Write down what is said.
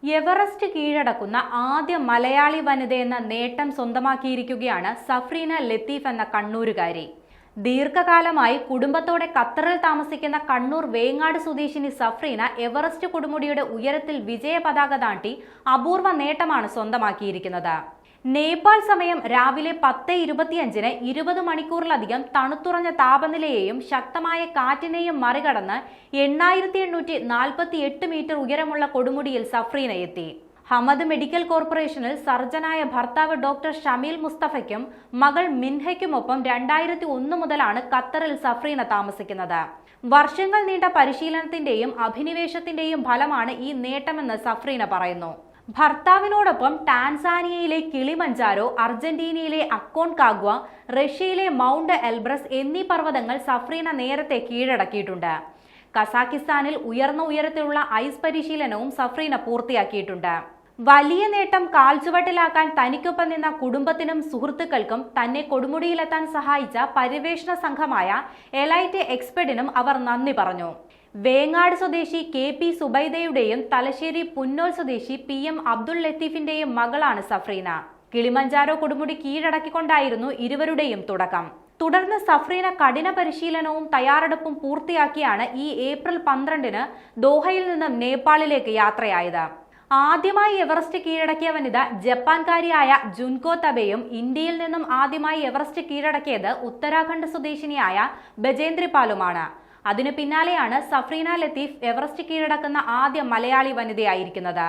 Everest കീഴടക്കുന്ന ആദ്യ മലയാളി വനിതയെന്ന നേട്ടം സ്വന്തമാക്കിയിരിക്കുകയാണ് സഫ്രീന ലത്തീഫ് എന്ന കണ്ണൂരുകാരി. ദീർഘകാലമായി കുടുംബത്തോടെ ഖത്തറിൽ താമസിക്കുന്ന കണ്ണൂർ വേങ്ങാട് സ്വദേശിനി സഫ്രീന എവറസ്റ്റ് കൊടുമുടിയുടെ ഉയരത്തിൽ വിജയ പതാക താണ്ടി അപൂർവ നേട്ടമാണ് സ്വന്തമാക്കിയിരിക്കുന്നത്. നേപ്പാൾ സമയം രാവിലെ 10:25-ന് 20 മണിക്കൂറിലധികം തണുത്തുറഞ്ഞ താപനിലയെയും ശക്തമായ കാറ്റിനെയും മറികടന്ന് 8848 മീറ്റർ ഉയരമുള്ള കൊടുമുടിയിൽ സഫ്രീന എത്തി. ഹമദ് മെഡിക്കൽ കോർപ്പറേഷനിൽ സർജനായ ഭർത്താവ് ഡോക്ടർ ഷമീൽ മുസ്തഫയ്ക്കും മകൾ മിൻഹയ്ക്കുമൊപ്പം 2001 മുതലാണ് ഖത്തറിൽ സഫ്രീന താമസിക്കുന്നത്. വർഷങ്ങൾ നീണ്ട പരിശീലനത്തിന്റെയും അഭിനിവേശത്തിന്റെയും ഫലമാണ് ഈ നേട്ടമെന്ന് സഫ്രീന പറയുന്നു. ഭർത്താവിനോടൊപ്പം ടാൻസാനിയയിലെ കിളിമഞ്ചാരോ, അർജന്റീനയിലെ അക്കോൺകാഗ്വ, റഷ്യയിലെ മൗണ്ട് എൽബ്രസ് എന്നീ പർവ്വതങ്ങൾ സഫ്രീന നേരത്തെ കീഴടക്കിയിട്ടുണ്ട്. കസാക്കിസ്ഥാനിൽ ഉയർന്ന ഉയരത്തിലുള്ള ഐസ് പരിശീലനവും സഫ്രീന പൂർത്തിയാക്കിയിട്ടുണ്ട്. വലിയ നേട്ടം കാൽച്ചുവട്ടിലാക്കാൻ തനിക്കൊപ്പം നിന്ന കുടുംബത്തിനും സുഹൃത്തുക്കൾക്കും തന്നെ കൊടുമുടിയിലെത്താൻ സഹായിച്ച പര്യവേഷണ സംഘമായ എലൈറ്റ് എക്സ്പെർട്ടിനും അവർ നന്ദി പറഞ്ഞു. വേങ്ങാട് സ്വദേശി KP സുബൈദയുടെയും തലശ്ശേരി പുന്നോൽ സ്വദേശി PM അബ്ദുൾ ലത്തീഫിന്റെയും മകളാണ് സഫ്രീന. കിളിമഞ്ചാരോ കൊടുമുടി കീഴടക്കിക്കൊണ്ടായിരുന്നു ഇരുവരുടെയും തുടക്കം. തുടർന്ന് സഫ്രീന കഠിന പരിശീലനവും തയ്യാറെടുപ്പും പൂർത്തിയാക്കിയാണ് ഈ ഏപ്രിൽ 12-ന് ദോഹയിൽ നിന്നും നേപ്പാളിലേക്ക് യാത്രയായത്. ആദ്യമായി എവറസ്റ്റ് കീഴടക്കിയ വനിത ജപ്പാൻകാരിയായ ജുൻകോ തബെയും ഇന്ത്യയിൽ നിന്നും ആദ്യമായി എവറസ്റ്റ് കീഴടക്കിയത് ഉത്തരാഖണ്ഡ് സ്വദേശിനിയായ ബജേന്ദ്രി പാലുമാണ്. അതിനു പിന്നാലെയാണ് സഫ്രീന ലത്തീഫ് എവറസ്റ്റ് കീഴടക്കുന്ന ആദ്യ മലയാളി വനിതയായിരിക്കുന്നത്.